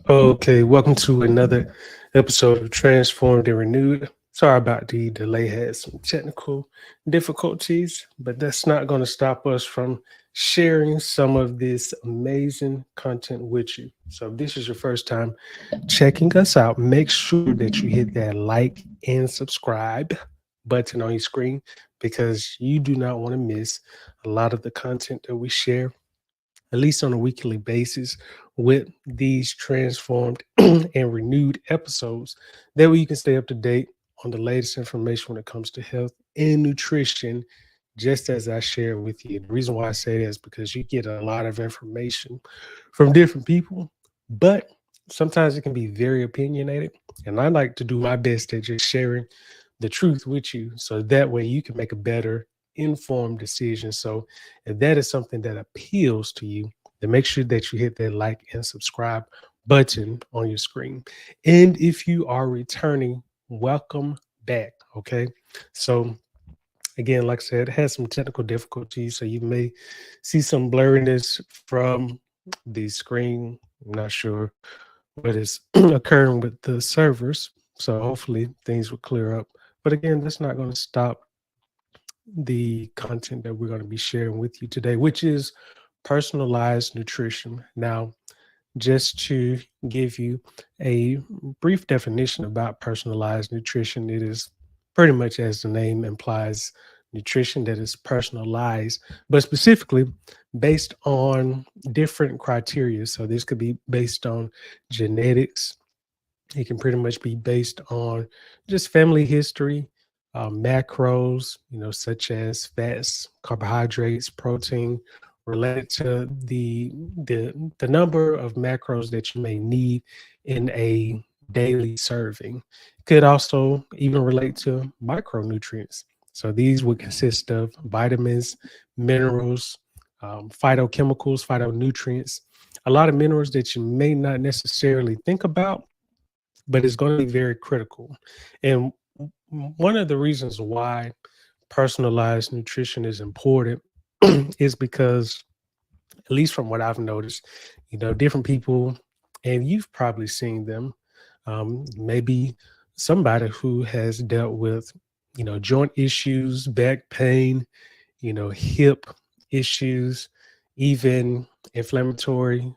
Okay, welcome to another episode of Transformed and Renewed. Sorry about the delay, had some technical difficulties, but that's not going to stop us from sharing some of this amazing content with you. So, if this is your first time checking us out, make sure that you hit that like and subscribe button on your screen because you do not want to miss a lot of the content that we share at least on a weekly basis, with these transformed and renewed episodes. That way you can stay up to date on the latest information when it comes to health and nutrition, just as I share with you. The reason why I say that is because you get a lot of information from different people, but sometimes it can be very opinionated. And I like to do my best at just sharing the truth with you so that way you can make a better informed decision. So if that is something that appeals to you, then make sure that you hit that like and subscribe button on your screen. And if you are returning, welcome back. Okay. So again, like I said, had some technical difficulties. So you may see some blurriness from the screen. I'm not sure what is occurring with the servers. So hopefully things will clear up. But again, that's not going to stop the content that we're going to be sharing with you today, which is personalized nutrition. Now, just to give you a brief definition about personalized nutrition, it is pretty much as the name implies nutrition that is personalized, but specifically based on different criteria. So, this could be based on genetics, it can pretty much be based on just family history, macros, such as fats, carbohydrates, protein, related to the number of macros that you may need in a daily serving. Could also even relate to micronutrients. So these would consist of vitamins, minerals, phytochemicals, phytonutrients, a lot of minerals that you may not necessarily think about, but it's going to be very critical. And one of the reasons why personalized nutrition is important is because, at least from what I've noticed, different people, and you've probably seen them, maybe somebody who has dealt with, joint issues, back pain, hip issues, even inflammatory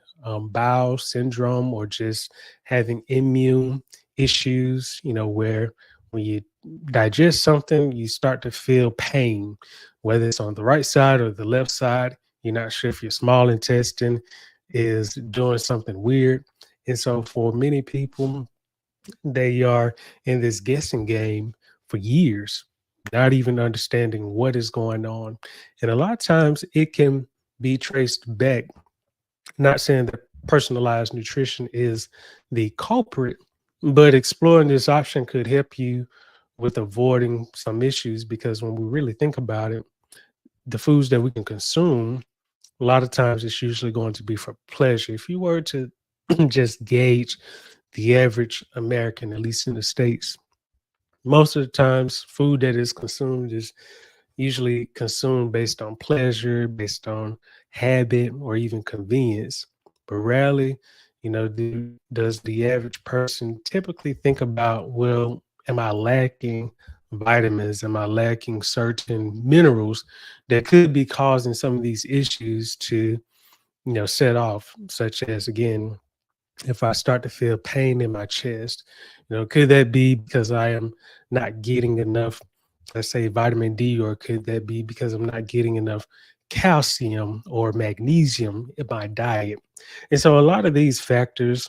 bowel syndrome, or just having immune issues, where when you digest something, you start to feel pain, whether it's on the right side or the left side. You're not sure if your small intestine is doing something weird. And so, for many people, they are in this guessing game for years, not even understanding what is going on. And a lot of times it can be traced back, not saying that personalized nutrition is the culprit, but exploring this option could help you with avoiding some issues, because when we really think about it, the foods that we can consume, a lot of times it's usually going to be for pleasure. If you were to just gauge the average American, at least in the States, most of the times food that is consumed is usually consumed based on pleasure, based on habit, or even convenience. But rarely, does the average person typically think about, well, am I lacking vitamins? Am I lacking certain minerals that could be causing some of these issues to, set off, such as, again, if I start to feel pain in my chest, could that be because I am not getting enough, let's say, vitamin D, or could that be because I'm not getting enough calcium or magnesium in my diet? And so a lot of these factors,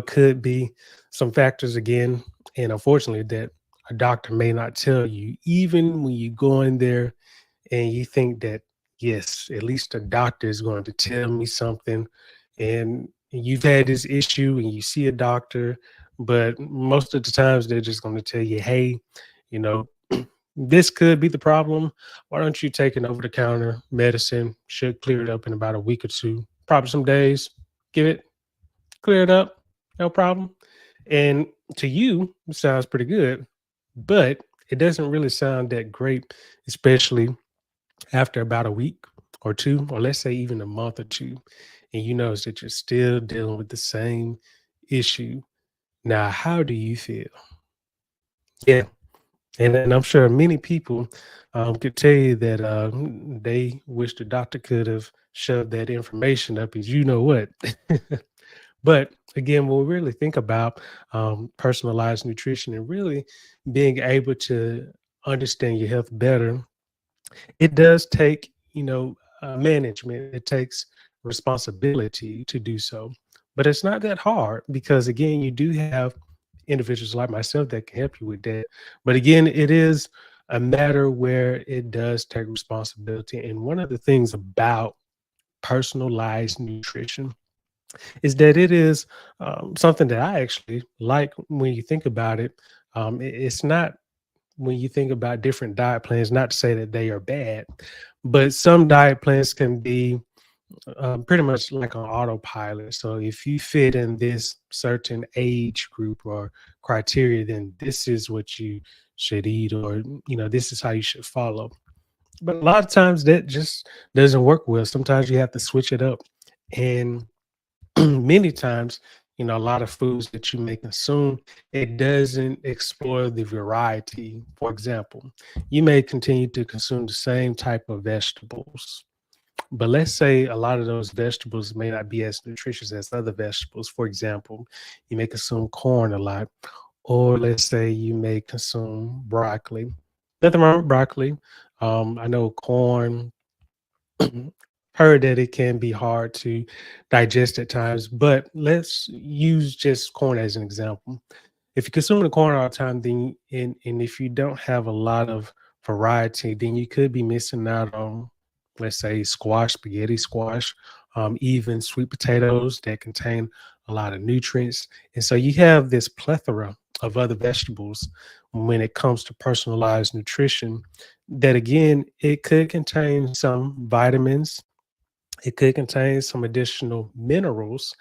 could be some factors, again, and unfortunately, that a doctor may not tell you, even when you go in there and you think that, yes, at least the doctor is going to tell me something, and you've had this issue and you see a doctor, but most of the times they're just going to tell you, hey, you know this could be the problem. Why don't you take an over-the-counter medicine? Should clear it up in about a week or two, probably some days. Give it, clear it up, no problem. And to you, it sounds pretty good, but it doesn't really sound that great, especially after about a week or two, or let's say even a month or two. and you notice that you're still dealing with the same issue. Now, how do you feel? Yeah. And I'm sure many people could tell you that they wish the doctor could have shoved that information up as you know what. But again, when we really think about personalized nutrition and really being able to understand your health better, it does take, management. It takes responsibility to do so. But it's not that hard because, again, you do have individuals like myself that can help you with that. But again, it is a matter where it does take responsibility. And one of the things about personalized nutrition is that it is something that I actually like when you think about it. It's not when you think about different diet plans, not to say that they are bad, but some diet plans can be pretty much like on autopilot. So if you fit in this certain age group or criteria, then this is what you should eat, or this is how you should follow. But a lot of times that just doesn't work well. Sometimes you have to switch it up, and many times, a lot of foods that you may consume, it doesn't explore the variety. For example, you may continue to consume the same type of vegetables, but let's say a lot of those vegetables may not be as nutritious as other vegetables. For example, you may consume corn a lot, or let's say you may consume broccoli. Nothing wrong with broccoli. I know corn, heard that it can be hard to digest at times, but let's use just corn as an example. If you're consuming the corn all the time, then and if you don't have a lot of variety, then you could be missing out on, let's say, squash, spaghetti squash, even sweet potatoes that contain a lot of nutrients. And so you have this plethora of other vegetables when it comes to personalized nutrition that, again, it could contain some vitamins, it could contain some additional minerals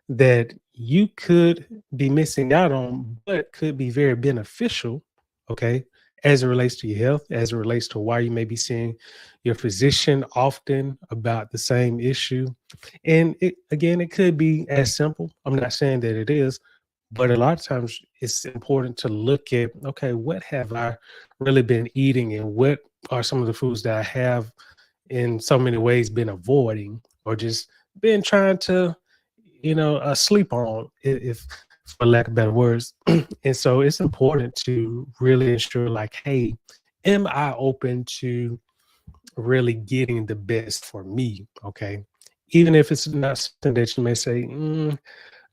that you could be missing out on, but could be very beneficial, okay, as it relates to your health, as it relates to why you may be seeing your physician often about the same issue. And again, it could be as simple. I'm not saying that it is, but a lot of times it's important to look at, okay, what have I really been eating, and what are some of the foods that I have in so many ways been avoiding, or just been trying to sleep on, if for lack of better words. And so it's important to really ensure, like, hey, am I open to really getting the best for me? Okay, even if it's not something that you may say,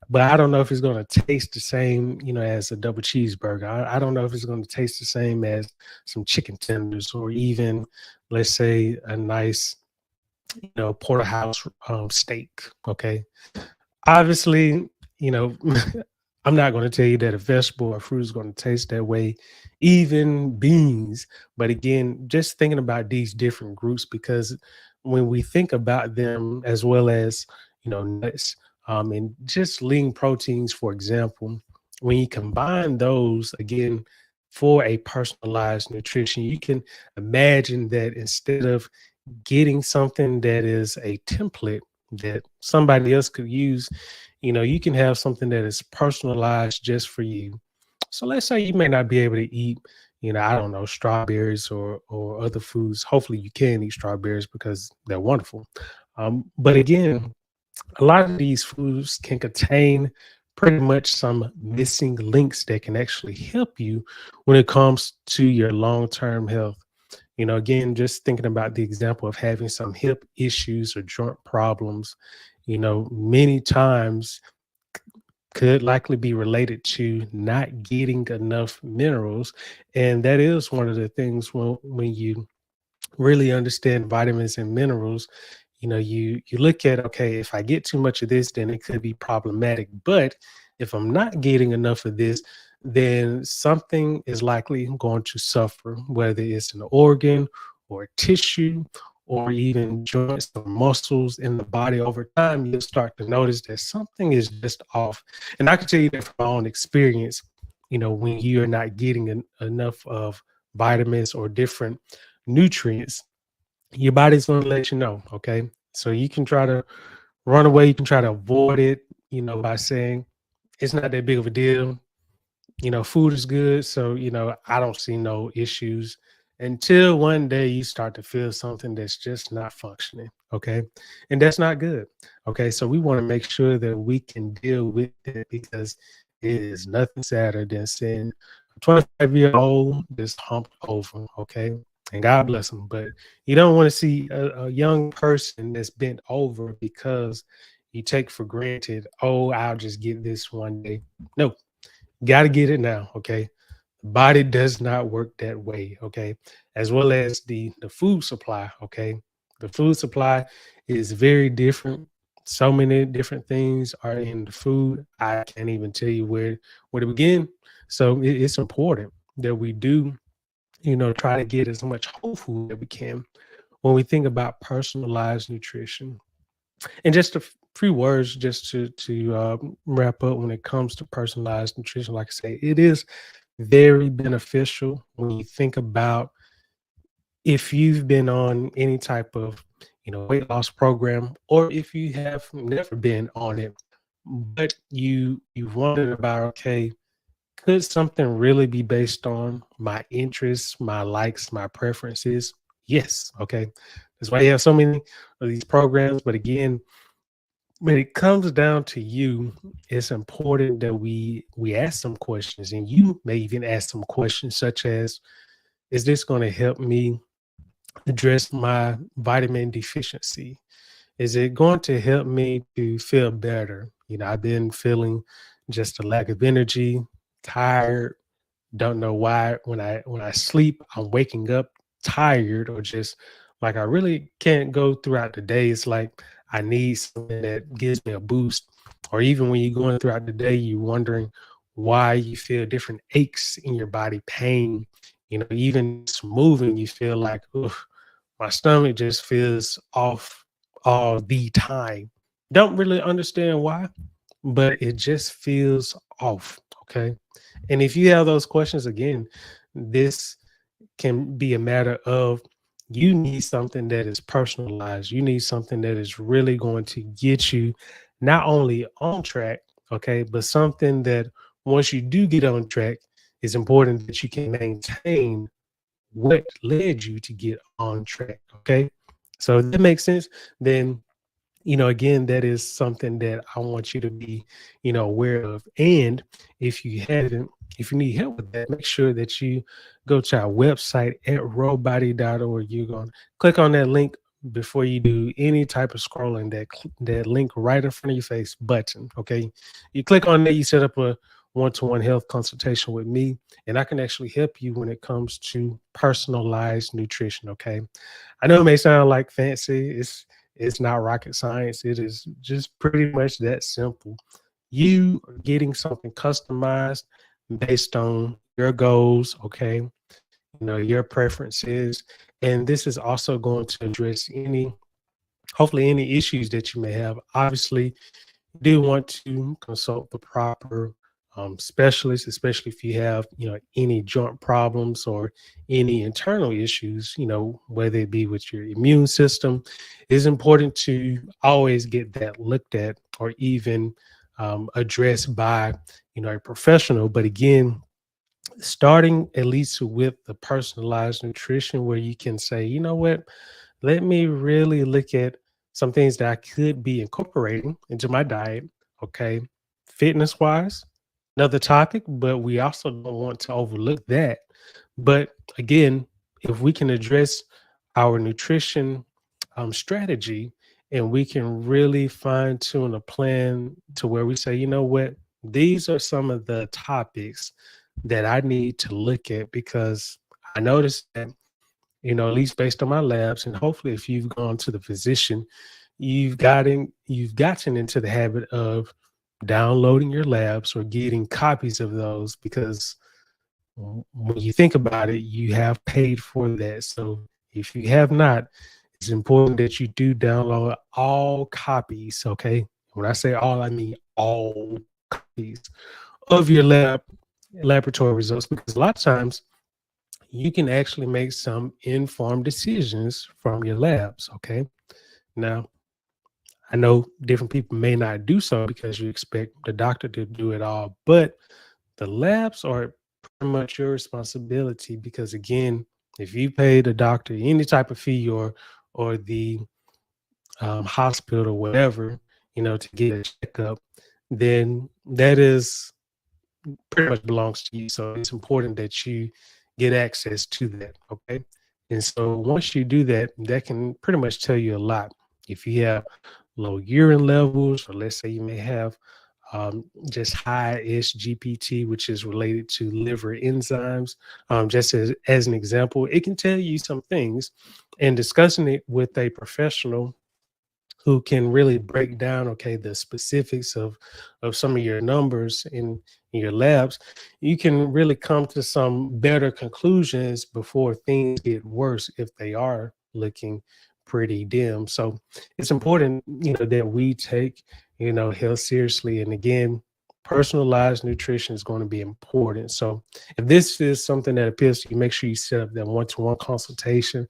but I don't know if it's going to taste the same, as a double cheeseburger. I don't know if it's going to taste the same as some chicken tenders, or even, let's say, a nice, porterhouse steak. Okay, obviously, you know, I'm not going to tell you that a vegetable or fruit is going to taste that way, even beans. But again, just thinking about these different groups, because when we think about them, as well as, nuts, and just lean proteins, for example, when you combine those, again, for a personalized nutrition, you can imagine that instead of getting something that is a template that somebody else could use, you can have something that is personalized just for you. So let's say you may not be able to eat, I don't know, strawberries or other foods. Hopefully you can eat strawberries because they're wonderful. But again, a lot of these foods can contain pretty much some missing links that can actually help you when it comes to your long-term health. Again, just thinking about the example of having some hip issues or joint problems, many times could likely be related to not getting enough minerals. And that is one of the things when you really understand vitamins and minerals, you look at, okay, if I get too much of this, then it could be problematic. But if I'm not getting enough of this, then something is likely going to suffer, whether it's an organ or a tissue or even joints or muscles in the body. Over time, you'll start to notice that something is just off. And I can tell you that from my own experience, when you're not getting enough of vitamins or different nutrients, your body's going to let you know. Okay, so you can try to run away. You can try to avoid it, by saying it's not that big of a deal. Food is good. So, I don't see no issues until one day you start to feel something that's just not functioning. Okay. And that's not good. Okay. So we want to make sure that we can deal with it because it is nothing sadder than seeing a 25-year-old just humped over. Okay. And God bless them. But you don't want to see a young person that's bent over because you take for granted, oh, I'll just get this one day. No, got to get it now. Okay. The body does not work that way. Okay. As well as the food supply. Okay. The food supply is very different. So many different things are in the food. I can't even tell you where to begin. So it's important that we do, try to get as much whole food that we can when we think about personalized nutrition. And just a few words just to wrap up when it comes to personalized nutrition. Like I say, it is very beneficial when you think about if you've been on any type of weight loss program, or if you have never been on it, but you've wondered about, okay, could something really be based on my interests, my likes, my preferences? Yes. Okay. That's why you have so many of these programs. But again, when it comes down to you, it's important that we ask some questions, and you may even ask some questions such as, is this going to help me address my vitamin deficiency? Is it going to help me to feel better? I've been feeling just a lack of energy, tired, don't know why when I sleep, I'm waking up tired, or just like I really can't go throughout the day. It's like I need something that gives me a boost. Or even when you're going throughout the day, you're wondering why you feel different aches in your body, pain, even just moving, you feel like, ugh, my stomach just feels off all the time. Don't really understand why, but it just feels off. Okay. And if you have those questions again, this can be a matter of you need something that is personalized. You need something that is really going to get you not only on track, okay, but something that once you do get on track, it's important that you can maintain what led you to get on track. Okay. So if that makes sense, then again, that is something that I want you to be, aware of. And if you haven't, if you need help with that, make sure that you go to our website at robody.org. You're going to click on that link before you do any type of scrolling, that link right in front of your face button. Okay. You click on that, you set up a one-to-one health consultation with me, and I can actually help you when it comes to personalized nutrition. Okay. I know it may sound like fancy. It's not rocket science. It is just pretty much that simple. You are getting something customized based on your goals, okay? Your preferences. And this is also going to address hopefully any issues that you may have. Obviously, do want to consult the proper specialist, especially if you have, any joint problems or any internal issues, whether it be with your immune system. It's important to always get that looked at, or even addressed by, a professional. But again, starting at least with the personalized nutrition, where you can say, you know what, let me really look at some things that I could be incorporating into my diet. Okay. Fitness wise, another topic, but we also don't want to overlook that. But again, if we can address our nutrition strategy, and we can really fine tune a plan to where we say, you know what, these are some of the topics that I need to look at, because I noticed that, at least based on my labs, and hopefully if you've gone to the physician, you've gotten into the habit of downloading your labs or getting copies of those, because when you think about it, you have paid for that. So if you have not, it's important that you do download all copies. Okay. When I say all, I mean all copies of your laboratory results, because a lot of times you can actually make some informed decisions from your labs. Okay. Now, I know different people may not do so because you expect the doctor to do it all, but the labs are pretty much your responsibility because again, if you pay the doctor any type of fee or the hospital or whatever, to get a checkup, then that is pretty much belongs to you. So it's important that you get access to that. Okay. And so once you do that, that can pretty much tell you a lot. If you have low urine levels, or let's say you may have just high SGPT, which is related to liver enzymes, just as an example, it can tell you some things. And discussing it with a professional who can really break down, okay, the specifics of some of your numbers in your labs, you can really come to some better conclusions before things get worse if they are looking pretty dim. So it's important, that we take, health seriously. And again, personalized nutrition is going to be important. So if this is something that appeals to you, make sure you set up that one-to-one consultation,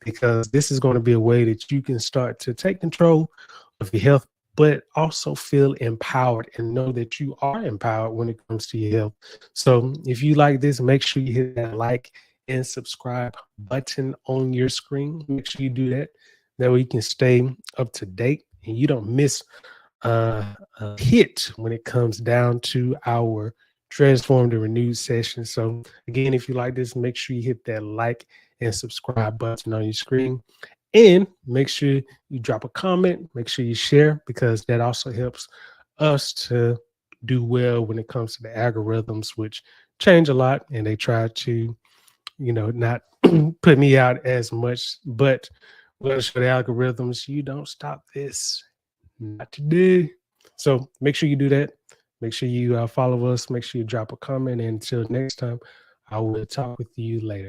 because this is going to be a way that you can start to take control of your health, but also feel empowered and know that you are empowered when it comes to your health. So if you like this, make sure you hit that like and subscribe button on your screen. Make sure you do that. That way you can stay up to date and you don't miss a hit when it comes down to our transformed and renewed session. So again, if you like this, make sure you hit that like and subscribe button on your screen, and make sure you drop a comment, make sure you share, because that also helps us to do well when it comes to the algorithms, which change a lot and they try to, not put me out as much. But we're going to show the algorithms, you don't stop this, not today. So make sure you do that. Make sure you follow us. Make sure you drop a comment. And until next time, I will talk with you later.